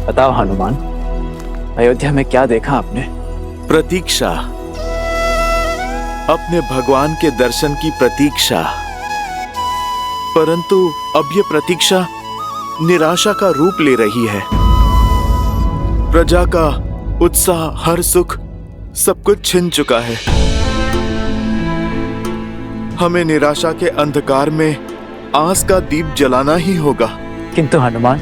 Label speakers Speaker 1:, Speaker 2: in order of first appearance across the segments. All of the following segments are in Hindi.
Speaker 1: बताओ हनुमान, अयोध्या में क्या देखा आपने?
Speaker 2: प्रतीक्षा, अपने भगवान के दर्शन की प्रतीक्षा। परंतु अब ये प्रतीक्षा निराशा का रूप ले रही है। प्रजा का उत्साह, हर सुख, सब कुछ छिन चुका है। हमें निराशा के अंधकार में आस का दीप जलाना ही होगा।
Speaker 1: किंतु हनुमान,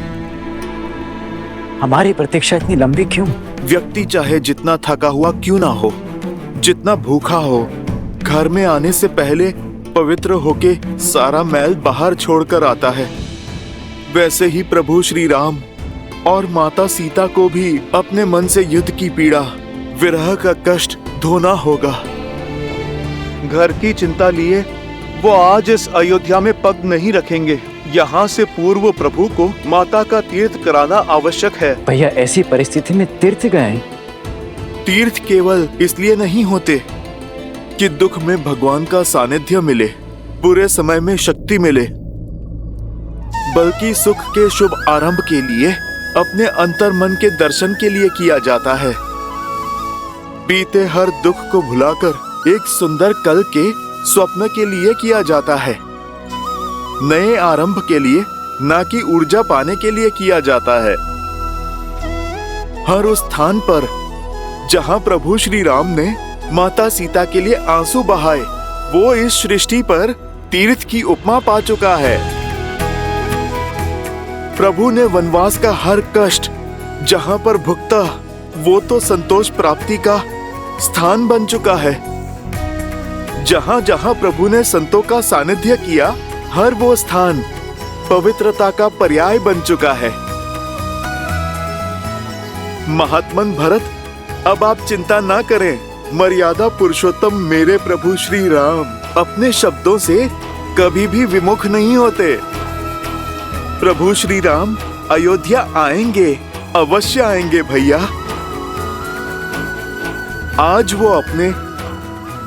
Speaker 1: हमारी प्रतीक्षा इतनी लंबी क्यों?
Speaker 2: व्यक्ति चाहे जितना थका हुआ क्यों ना हो, जितना भूखा हो, घर में आने से पहले पवित्र होके सारा मैल बाहर छोड़कर आता है। वैसे ही प्रभु श्री राम और माता सीता को भी अपने मन से युद्ध की पीड़ा, विरह का कष्ट धोना होगा।
Speaker 3: घर की चिंता लिए वो आज इस अयोध्या में पग नहीं रखेंगे। यहाँ से पूर्व प्रभु को माता का तीर्थ कराना आवश्यक है।
Speaker 1: भैया, ऐसी परिस्थिति में तीर्थ गए?
Speaker 2: तीर्थ केवल इसलिए नहीं होते कि दुख में भगवान का सानिध्य मिले, बुरे समय में शक्ति मिले, बल्कि सुख के शुभ आरंभ के लिए, अपने अंतर मन के दर्शन के लिए किया जाता है। बीते हर दुख को भुलाकर एक सुंदर कल के स्वप्न के लिए किया जाता है। नए आरंभ के लिए, ना कि ऊर्जा पाने के लिए किया जाता है। हर उस स्थान पर जहां प्रभु श्री राम ने माता सीता के लिए आंसू बहाए, वो इस सृष्टि पर तीर्थ की उपमा पा चुका है। प्रभु ने वनवास का हर कष्ट जहां पर भुगता, वो तो संतोष प्राप्ति का स्थान बन चुका है। जहां जहां प्रभु ने संतों का सानिध्य किया, हर वो स्थान पवित्रता का पर्याय बन चुका है। महात्मन भरत, अब आप चिंता ना करें। मर्यादा पुरुषोत्तम मेरे प्रभु श्री राम अपने शब्दों से कभी भी विमुख नहीं होते। प्रभु श्री राम अयोध्या आएंगे, अवश्य आएंगे भैया। आज वो अपने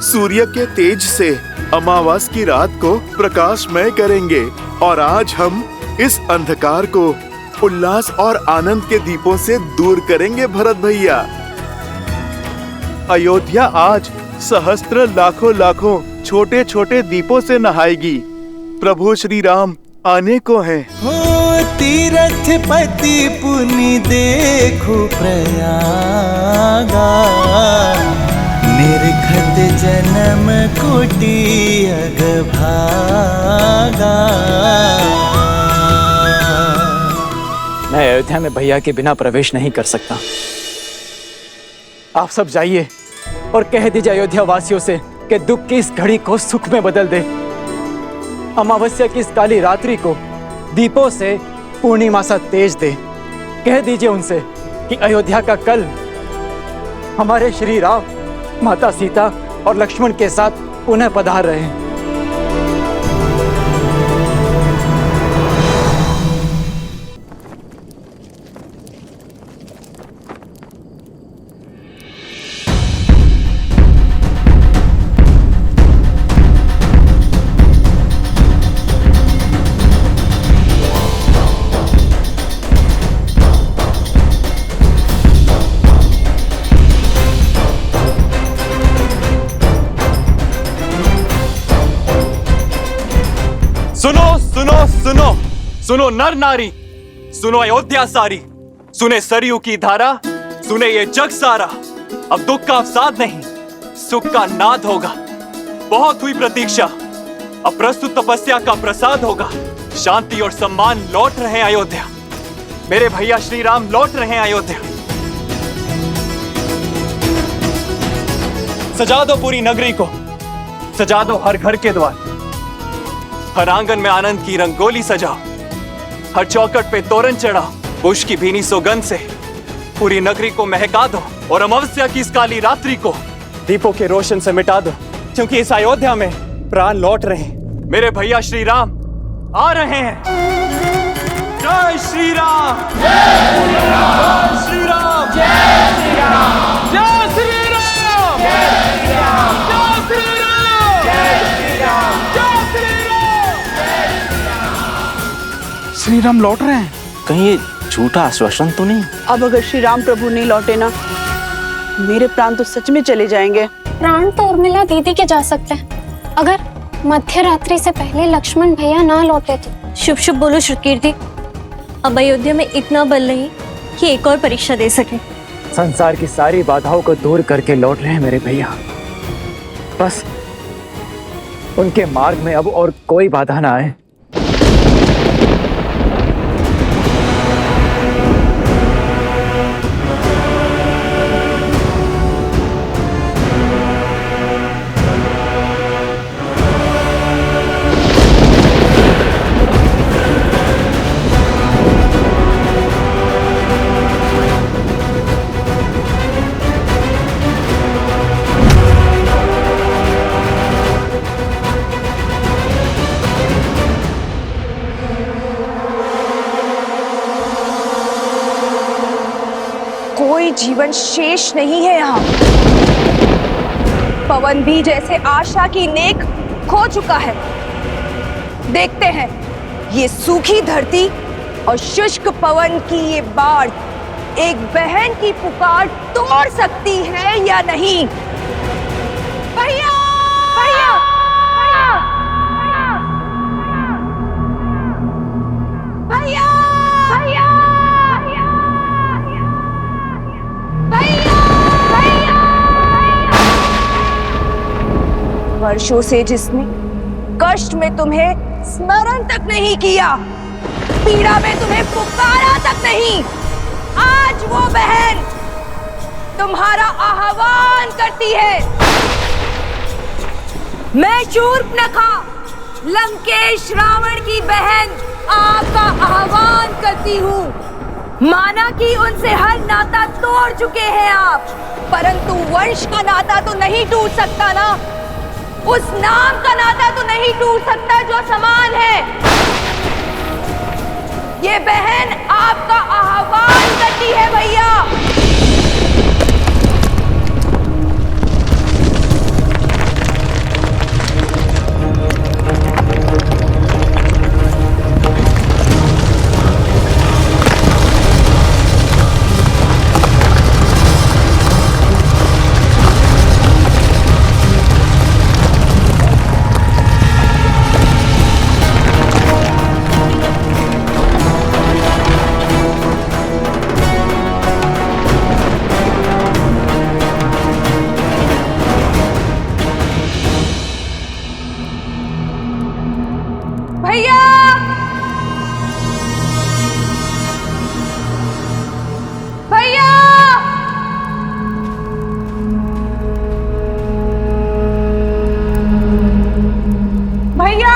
Speaker 2: सूर्य के तेज से अमावास की रात को प्रकाशमय करेंगे, और आज हम इस अंधकार को उल्लास और आनंद के दीपों से दूर करेंगे भरत भैया।
Speaker 3: अयोध्या आज सहस्त्र लाखों लाखों छोटे छोटे दीपों से नहाएगी। प्रभु श्री राम आने को हैं।
Speaker 4: हो तीरथ पति पुनि देखो प्रयागा, निर्घत जन्म कोटि अग भागा।
Speaker 1: मैं अयोध्या में भैया के बिना प्रवेश नहीं कर सकता। आप सब जाइए और कह दीजिए अयोध्या वासियों से कि दुख की इस घड़ी को सुख में बदल दे। अमावस्या की इस काली रात्रि को दीपों से पूर्णिमा सा तेज दे। कह दीजिए उनसे कि अयोध्या का कल हमारे श्री राम, माता सीता और लक्ष्मण के साथ पुनः पधार रहे हैं।
Speaker 5: सुनो नर नारी, सुनो अयोध्या सारी, सुने सरयू की धारा, सुने ये जग सारा। अब दुख का अवसाद नहीं, सुख का नाद होगा। बहुत हुई प्रतीक्षा, अब प्रस्तुत तपस्या का प्रसाद होगा। शांति और सम्मान लौट रहे हैं अयोध्या। मेरे भैया श्री राम लौट रहे हैं अयोध्या। सजा दो पूरी नगरी को, सजा दो हर घर के द्वार, हर आंगन में आनंद की रंगोली सजाओ, हर चौखट पे तोरण चढ़ाओ। पुष्प की भीनी सुगंध से पूरी नगरी को महका दो, और अमावस्या की इस काली रात्रि को दीपों के रोशन से मिटा दो, क्योंकि इस अयोध्या में प्राण लौट रहे हैं। मेरे भैया श्री राम आ रहे हैं। जय श्री राम, जय श्री राम, श्री राम, जय श्री राम, जय श्री राम, जय श्री राम, जय श्री राम, जय श्री राम, जय श्री राम, जय श्री राम।
Speaker 6: श्री राम लौट रहे हैं।
Speaker 2: कहीं ये
Speaker 6: झूठा आश्वासन तो नहीं?
Speaker 7: अब अगर श्री राम प्रभु नहीं लौटे ना, मेरे प्राण तो सच में चले जाएंगे।
Speaker 8: प्राण तो उर्मिला दीदी के जा सकते हैं, अगर मध्य रात्रि से पहले लक्ष्मण भैया ना लौटे तो।
Speaker 9: शुभ शुभ बोलो श्रुतकीर्ति। अब अयोध्या में इतना बल नहीं कि एक और परीक्षा दे सके।
Speaker 1: संसार की सारी बाधाओं को दूर करके लौट रहे हैं मेरे भैया। बस उनके मार्ग में अब और कोई बाधा ना आए।
Speaker 10: कोई जीवन शेष नहीं है यहाँ। पवन भी जैसे आशा की नेक खो चुका है। देखते हैं ये सूखी धरती और शुष्क पवन की ये बाढ़ एक बहन की पुकार तोड़ सकती है या नहीं। भैया! भैया! भैया! भैया! वर्षों से जिसने कष्ट में तुम्हें स्मरण तक नहीं किया, पीड़ा में तुम्हें पुकारा तक नहीं, आज वो बहन तुम्हारा आह्वान करती है। मैं शूर्पणखा, लंकेश रावण की बहन, आपका आह्वान करती हूँ। माना कि उनसे हर नाता तोड़ चुके हैं आप, परंतु वंश का नाता तो नहीं टूट सकता ना। उस नाम का नाता तो नहीं टूट सकता जो समान है। ये बहन आपका आह्वान करती है भैया। भैया! भैया! भैया!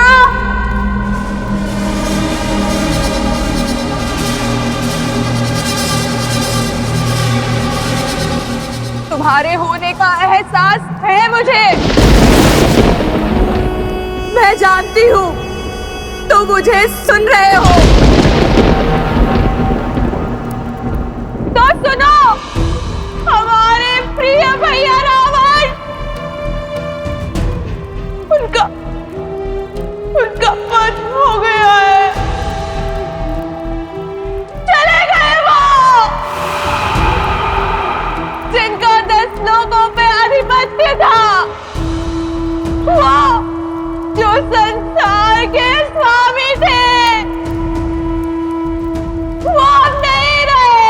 Speaker 10: तुम्हारे होने का एहसास है मुझे। मैं जानती हूँ तो मुझे सुन रहे हो तो सुनो। हमारे प्रिय भैया रावण, उनका वध हो गया है। चले गए वो जिनका 10 लोगों पे आधिपत्य था, वो जो संसार के स्वामी थे, वो अब नहीं रहे।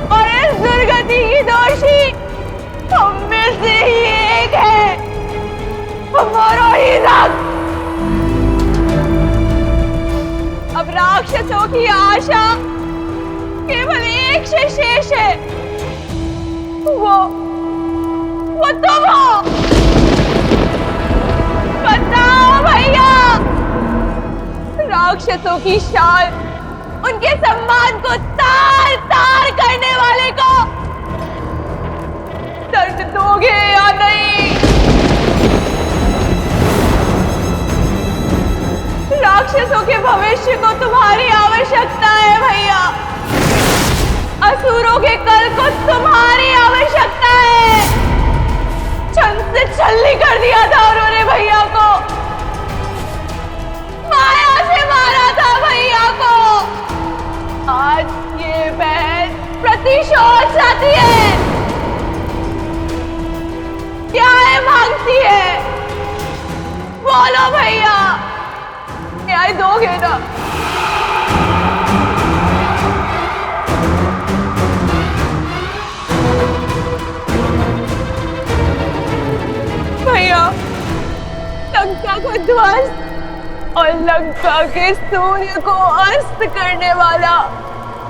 Speaker 10: और इस दुर्गति की दोषी हम में से ही एक है, हमारा ही रक्त। अब राक्षसों की आशा केवल एक से शेष है, वो तुम हो। बताओ भैया, राक्षसों की शान, उनके सम्मान को तार तार करने वाले को दर्द दोगे या नहीं? राक्षसों के भविष्य को तुम्हारी आवश्यकता है भैया। असुरों के कल को तुम्हारी आवश्यकता है। छल से छल्ली कर दिया था उन्होंने भैया को, माया से मारा था भैया। बोलो भैया, न्याय दोगे ना? भैया, लंका को ध्वस्त और लंका के सूर्य को अस्त करने वाला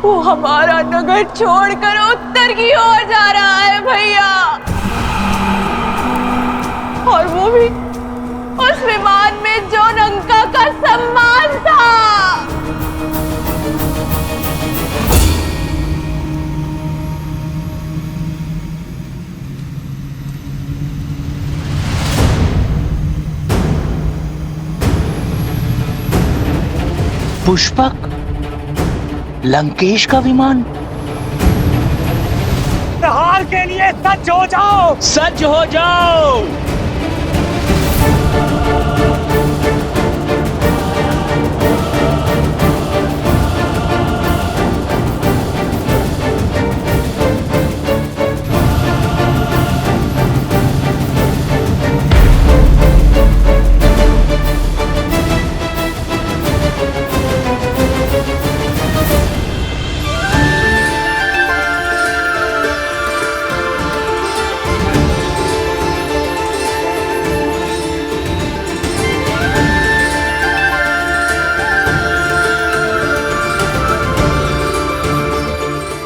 Speaker 10: वो हमारा नगर छोड़कर उत्तर की ओर जा रहा है भैया, और वो भी उस विमान में जो लंका का सम्मान था।
Speaker 6: पुष्पक, लंकेश का विमान।
Speaker 1: हार के लिए सज्ज हो जाओ,
Speaker 6: सज्ज हो जाओ।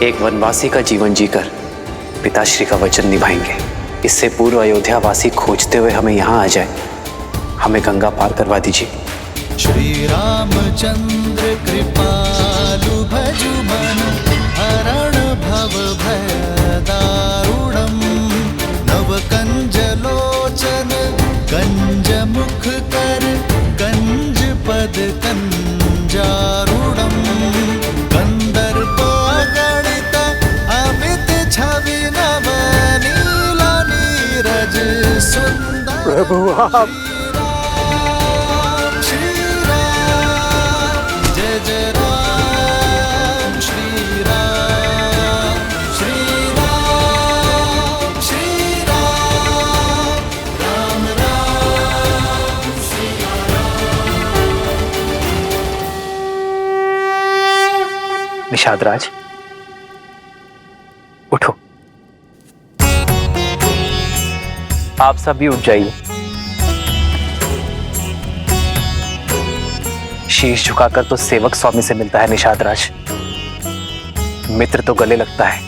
Speaker 11: एक वनवासी का जीवन जीकर पिताश्री का वचन निभाएंगे। इससे पूर्व अयोध्या वासी खोजते हुए हमें यहाँ आ जाए। हमें गंगा पार करवा दीजिए।
Speaker 4: श्री रामचंद्र कृपालु भजु मन हरण भव भय दारुणम नव कंज लोचन कंज मुख कर कंज पद कंजारुणम कंदर्प अगणित अमित छवि नव नीला नीरज सुंदर।
Speaker 1: प्रभु आप
Speaker 11: निषाद राज, उठो। आप सब भी उठ जाइए। शीश झुकाकर तो सेवक स्वामी से मिलता है निषाद राज, मित्र तो गले लगता है।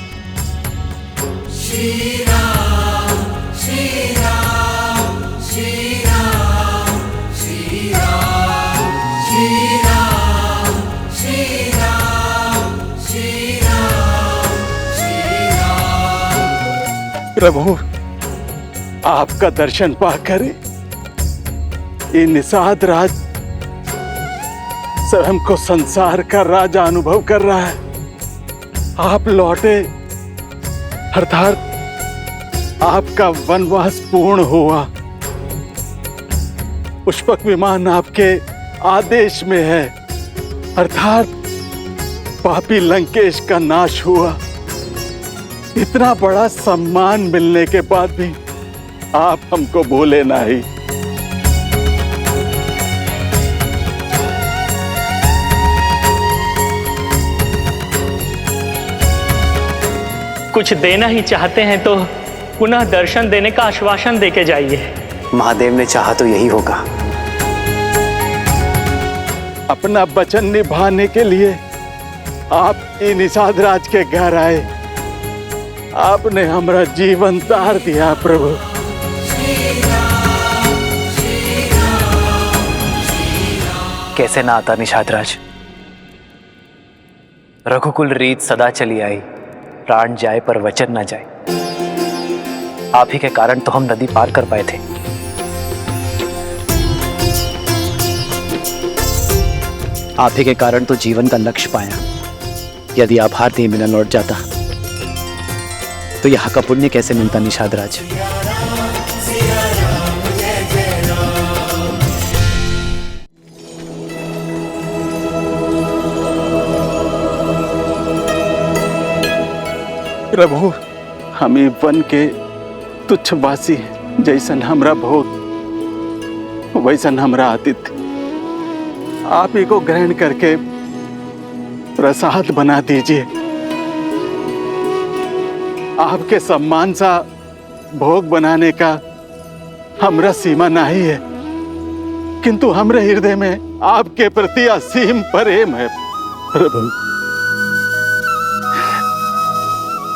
Speaker 4: श्री राम श्री राम श्री राम श्री राम श्री राम श्री राम श्री राम श्री राम।
Speaker 12: प्रभु, आपका दर्शन पाकर ये निषाद राज स्वयं को संसार का राजा अनुभव कर रहा है। आप लौटे अर्थात आपका वनवास पूर्ण हुआ। पुष्पक विमान आपके आदेश में है, अर्थात पापी लंकेश का नाश हुआ। इतना बड़ा सम्मान मिलने के बाद भी आप हमको भूले नहीं।
Speaker 13: कुछ देना ही चाहते हैं तो पुनः दर्शन देने का आश्वासन देके जाइए।
Speaker 11: महादेव ने चाहा तो यही होगा।
Speaker 12: अपना वचन निभाने के लिए आप ये निषाद राज के घर आए। आपने हमारा जीवन तार दिया प्रभु।
Speaker 11: कैसे ना आता निषाद राज। रघुकुल रीत सदा चली आई, प्राण जाए पर वचन ना जाए। आप ही के कारण तो हम नदी पार कर पाए थे। आप ही के कारण तो जीवन का लक्ष्य पाया। यदि आप भारतीय में न लौट जाता तो यहाँ का पुण्य कैसे मिलता निषाद राज।
Speaker 12: प्रभु, हमें वन के तुच्छवासी जैसन हमरा भोग वैसन हमरा आतिथ्य आप ही को ग्रहण करके प्रसाद बना दीजिए। आपके सम्मान सा भोग बनाने का हमरा सीमा नहीं है, किंतु हमरे हृदय में आपके प्रति असीम प्रेम है। प्रभु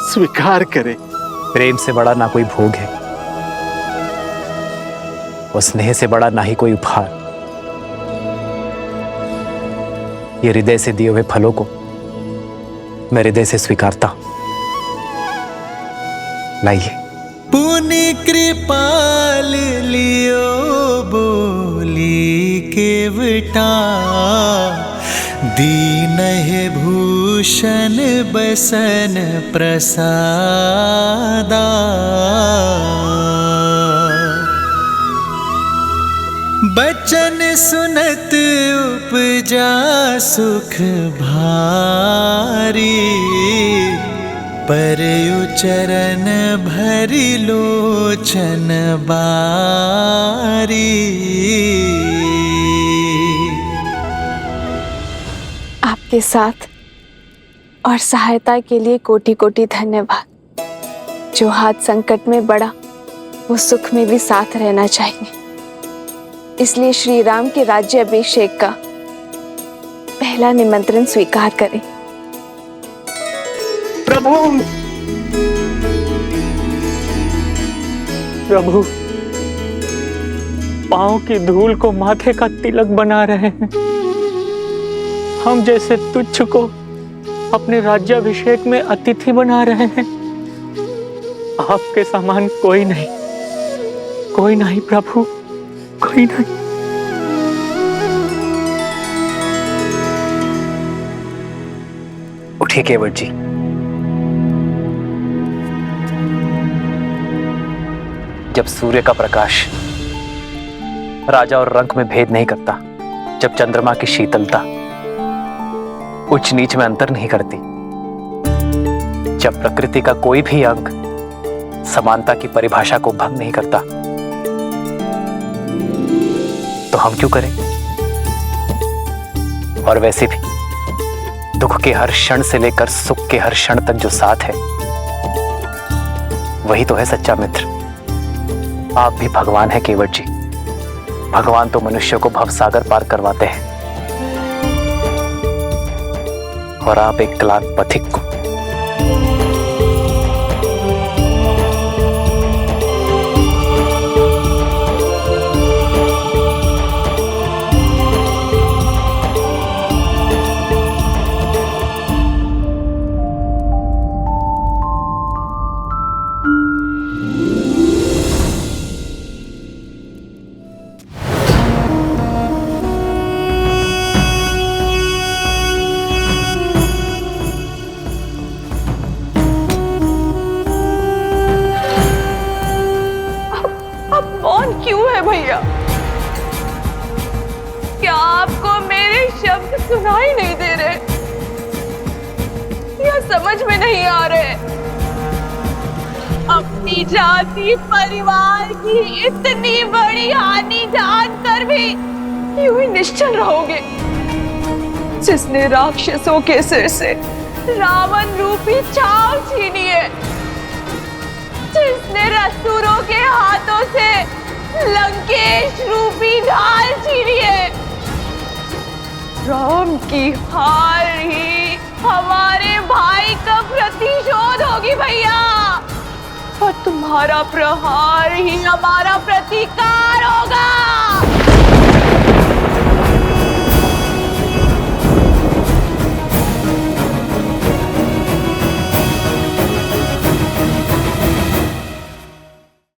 Speaker 12: स्वीकार करें।
Speaker 11: प्रेम से बड़ा ना कोई भोग है और स्नेह से बड़ा ना ही कोई उपहार। ये हृदय से दिए हुए फलों को मैं हृदय से स्वीकारता हूं। लाइए।
Speaker 4: पुनि कृपाल लियो बोली केवटा, दीन है भूषण बसन प्रसादा। बचन सुनत उपजा सुख भारी, परयु चरण भरि लोचन बारी।
Speaker 7: आपके साथ और सहायता के लिए कोटि कोटि धन्यवाद। जो हाथ संकट में बढ़ा वो सुख में भी साथ रहना चाहिए। इसलिए श्री राम के राज्य अभिषेक का पहला निमंत्रण स्वीकार करें।
Speaker 13: प्रभु प्रभु, पांव की धूल को माथे का तिलक बना रहे हैं। हम जैसे तुच्छ को अपने राज्याभिषेक में अतिथि बना रहे हैं। आपके समान कोई नहीं, कोई नहीं प्रभु, कोई नहीं।
Speaker 11: उठिए केवट जी। जब सूर्य का प्रकाश राजा और रंक में भेद नहीं करता, जब चंद्रमा की शीतलता उच्च नीच में अंतर नहीं करती, जब प्रकृति का कोई भी अंग समानता की परिभाषा को भंग नहीं करता, तो हम क्यों करें? और वैसे भी दुख के हर क्षण से लेकर सुख के हर क्षण तक जो साथ है वही तो है सच्चा मित्र। आप भी भगवान हैं केवट जी। भगवान तो मनुष्य को भवसागर पार करवाते हैं और आप एक क्लांत पथिक को।
Speaker 10: भैया, क्या आपको मेरे शब्द सुनाई नहीं दे रहे या समझ में नहीं आ रहे? अपनी जाति परिवार की इतनी बड़ी हानि जानकर भी यूं ही निश्चल रहोगे? जिसने राक्षसों के सिर से रावण रूपी छाव छीनी है, जिसने असुरों के हाथों से लंकेश रूपी ढाल छीनी है, राम की हार ही हमारे भाई का प्रतिशोध होगी भैया, और तुम्हारा प्रहार ही हमारा प्रतिकार होगा।